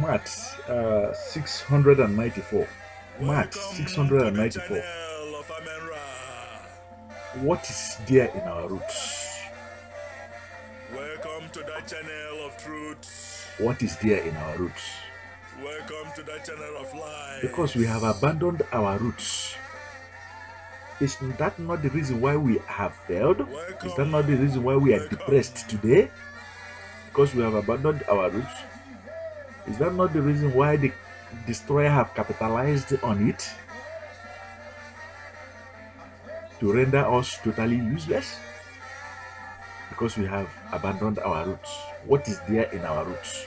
Maat 694. Maat Welcome to the 694. channel of Amenra. What is there in our roots? Welcome to the channel of truth. What is there in our roots? Welcome to the channel of Because we have lies. abandoned our roots. Is that not the reason why we have failed? Is that not the reason why we are Welcome. depressed today? Because we have abandoned our roots. Is that not the reason why the destroyer have capitalized on it to render us totally useless? Because we have abandoned our roots. What is there in our roots?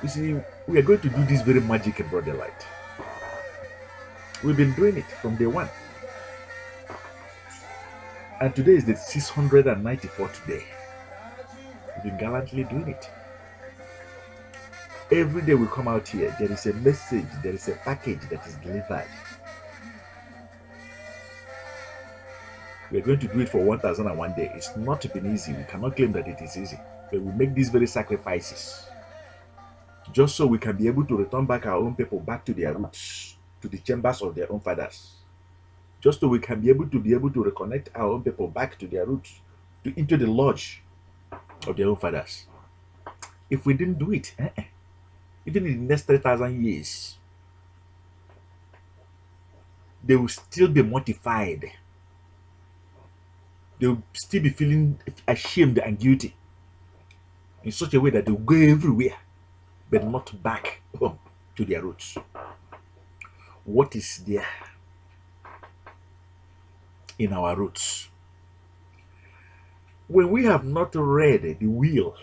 You see, we are going to do this very magic in broad daylight. We've been doing it from day one. And today is the 694th day. We've been gallantly doing it. Every day we come out here, there is a message, there is a package that is delivered. We are going to do it for 1001 days. It's not been easy. We cannot claim that it is easy. But we make these very sacrifices just so we can be able to return back our own people back to their roots, to the chambers of their own fathers. Just so we can be able to reconnect our own people back to their roots, into the lodge of their own fathers. If we didn't do it, even in the next 3,000 years, they will still be mortified. They will still be feeling ashamed and guilty in such a way that they will go everywhere, but not back home to their roots. What is there in our roots? When we have not read the will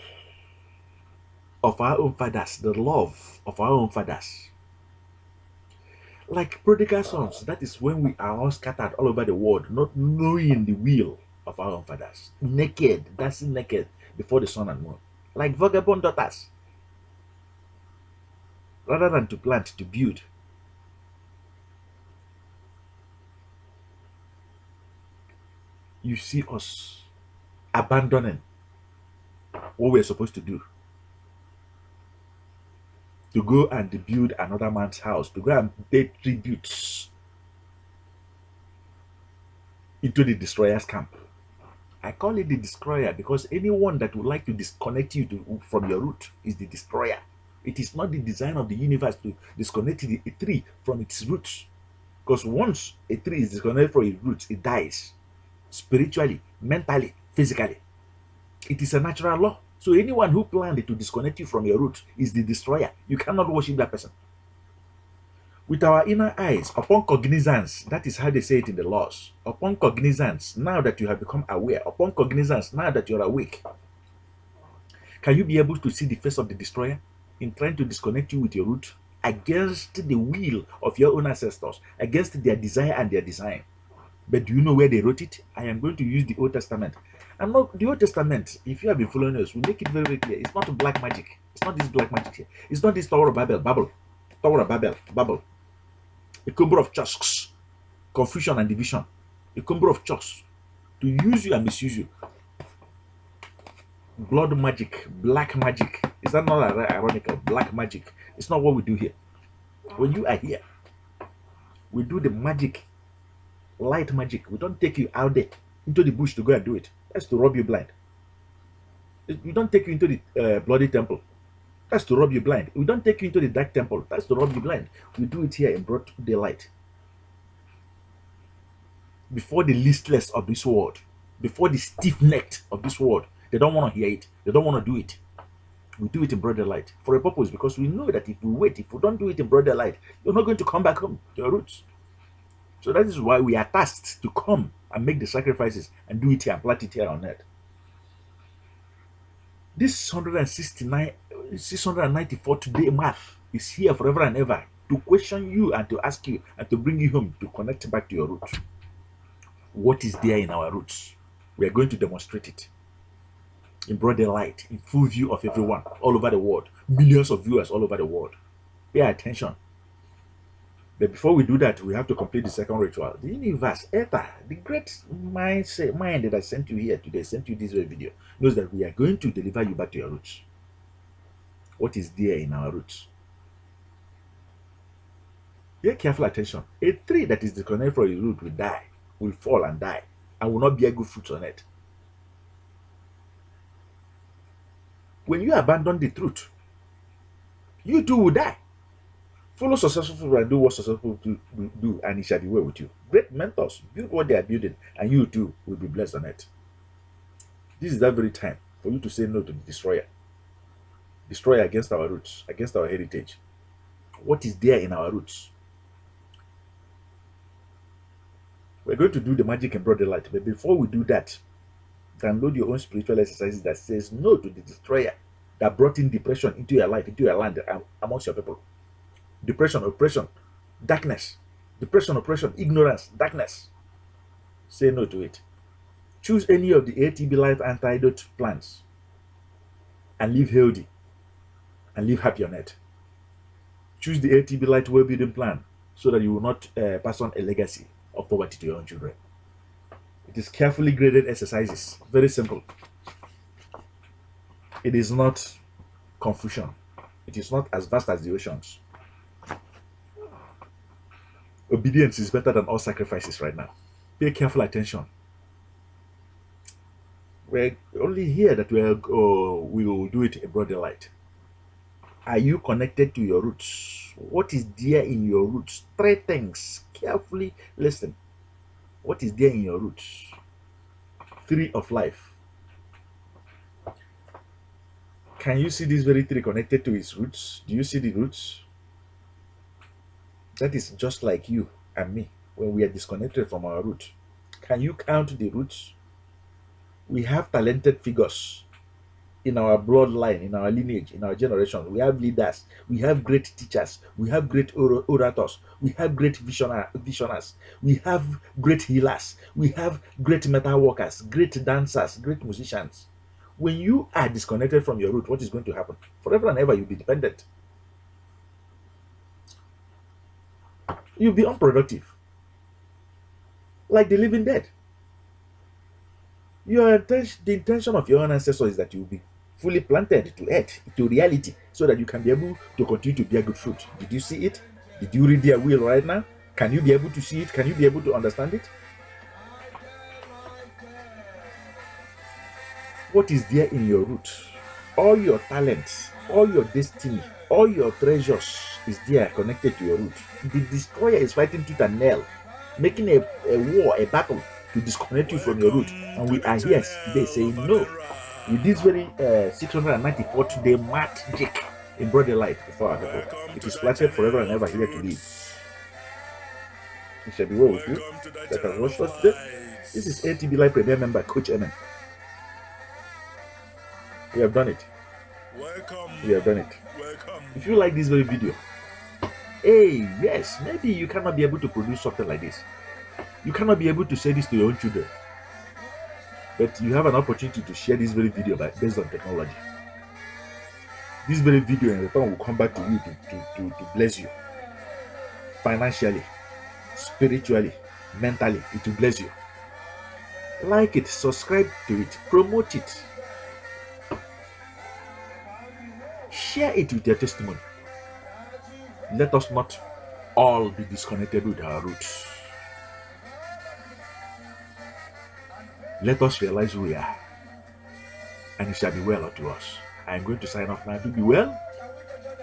of our own fathers, the love of our own fathers, like prodigal sons, that is when we are all scattered all over the world, not knowing the will of our own fathers, naked, dancing naked before the sun and moon, like vagabond daughters. Rather than to plant, to build, you see us abandoning what we're supposed to do, to go and build another man's house, to go and pay tributes into the destroyer's camp. I call it the destroyer because anyone that would like to disconnect you from your root is the destroyer. It is not the design of the universe to disconnect a tree from its roots. Because once a tree is disconnected from its roots, it dies. Spiritually, mentally, physically. It is a natural law. So anyone who planned to disconnect you from your roots is the destroyer. You cannot worship that person. With our inner eyes, upon cognizance, that is how they say it in the laws. Upon cognizance, now that you have become aware, upon cognizance, now that you're awake, can you be able to see the face of the destroyer in trying to disconnect you with your root against the will of your own ancestors, against their desire and their design? But do you know where they wrote it? I am going to use the Old Testament. And not the Old Testament, if you have been following us, we make it very, very clear. It's not black magic. It's not this black magic here. It's not this Tower of Babel. Tower of Babel. A combo of chusks, confusion and division. A combo of chusks to use you and misuse you. Blood magic, black magic. Is that not ironical? Black magic. It's not what we do here. When you are here, we do the magic, light magic. We don't take you out there into the bush to go and do it. That's to rob you blind. We don't take you into the bloody temple. That's to rob you blind. We don't take you into the dark temple. That's to rob you blind. We do it here in broad daylight. Before the listless of this world, before the stiff-necked of this world, they don't want to hear it. They don't want to do it. We do it in broad daylight for a purpose, because we know that if we wait, if we don't do it in broad daylight, you're not going to come back home to your roots. So that is why we are tasked to come and make the sacrifices and do it here and plant it here on earth. This 169, 694 today math is here forever and ever to question you and to ask you and to bring you home to connect back to your roots. What is there in our roots? We are going to demonstrate it in broad daylight, in full view of everyone all over the world, millions of viewers all over the world. Pay attention. But before we do that, we have to complete the second ritual. The universe, Ether, the great mind that I sent you here today, sent you this video, knows that we are going to deliver you back to your roots. what is there in our roots. Pay careful attention. A tree that is disconnected from its root will die, will fall and die, and will not bear good fruits on it. When you abandon the truth, you too will die. Follow successful people and do what successful people do, and it shall be well with you. Great mentors build what they are building, and you too will be blessed on it. This is that very time for you to say no to the destroyer. Destroyer against our roots, against our heritage. What is there in our roots? We're going to do the magic and broad light, but before we do that, download your own spiritual exercises that says no to the destroyer that brought in depression into your life, into your land, amongst your people. Depression, oppression, darkness. Depression, oppression, ignorance, darkness. Say no to it. Choose any of the ATB Life antidote plans and live healthy and live happy on it. Choose the ATB Light well-building plan so that you will not pass on a legacy of poverty to your own children. It is carefully graded exercises. Very simple. It is not confusion. It is not as vast as the oceans. Obedience is better than all sacrifices right now. Pay careful attention. We're only here that we will do it in broader light. Are you connected to your roots? What is there in your roots? 3 things. Carefully listen. What is there in your roots? 3 of life. Can you see this very 3 connected to its roots? Do you see the roots? That is just like you and me when we are disconnected from our root. Can you count the roots? We have talented figures in our bloodline, in our lineage, in our generation. We have leaders, we have great teachers, we have great orators, we have great visionaries, we have great healers, we have great metal workers, great dancers, great musicians. When you are disconnected from your root, what is going to happen? Forever and ever, you'll be dependent. You'll be unproductive, like the living dead. The intention of your own ancestors is that you will be fully planted to earth, to reality, so that you can be able to continue to bear good fruit. Did you see it? Did you read their will right now? Can you be able to see it? Can you be able to understand it? What is there in your root? All your talents, all your destiny, all your treasures is there connected to your root. The destroyer is fighting tooth and nail, making a war, a battle to disconnect you from your root. And we are here today saying no. With this very 694th day MAATGIC in broader light before our people. It is planted forever and ever here to live. It shall be well with you that has watched us today. This is ATB Live Premier member Coach Emen. We have done it. We have done it. If you like this very video, hey, yes, maybe you cannot be able to produce something like this. You cannot be able to say this to your own children. But you have an opportunity to share this very video based on technology. This very video in return will come back to you to bless you. Financially, spiritually, mentally, it will bless you. Like it, subscribe to it, promote it. Share it with your testimony. Let us not all be disconnected with our roots. Let us realize who we are, and it shall be well unto us. I am going to sign off now. To be well.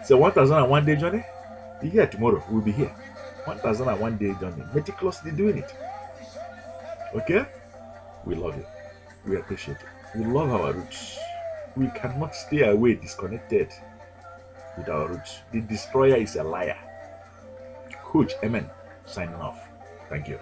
So 1001 day journey. Be here tomorrow. We'll be here. 1001 day journey. Meticulously doing it. Okay? We love you. We appreciate it. We love our roots. We cannot stay away disconnected with our roots. The destroyer is a liar. Coach Emen signing off. Thank you.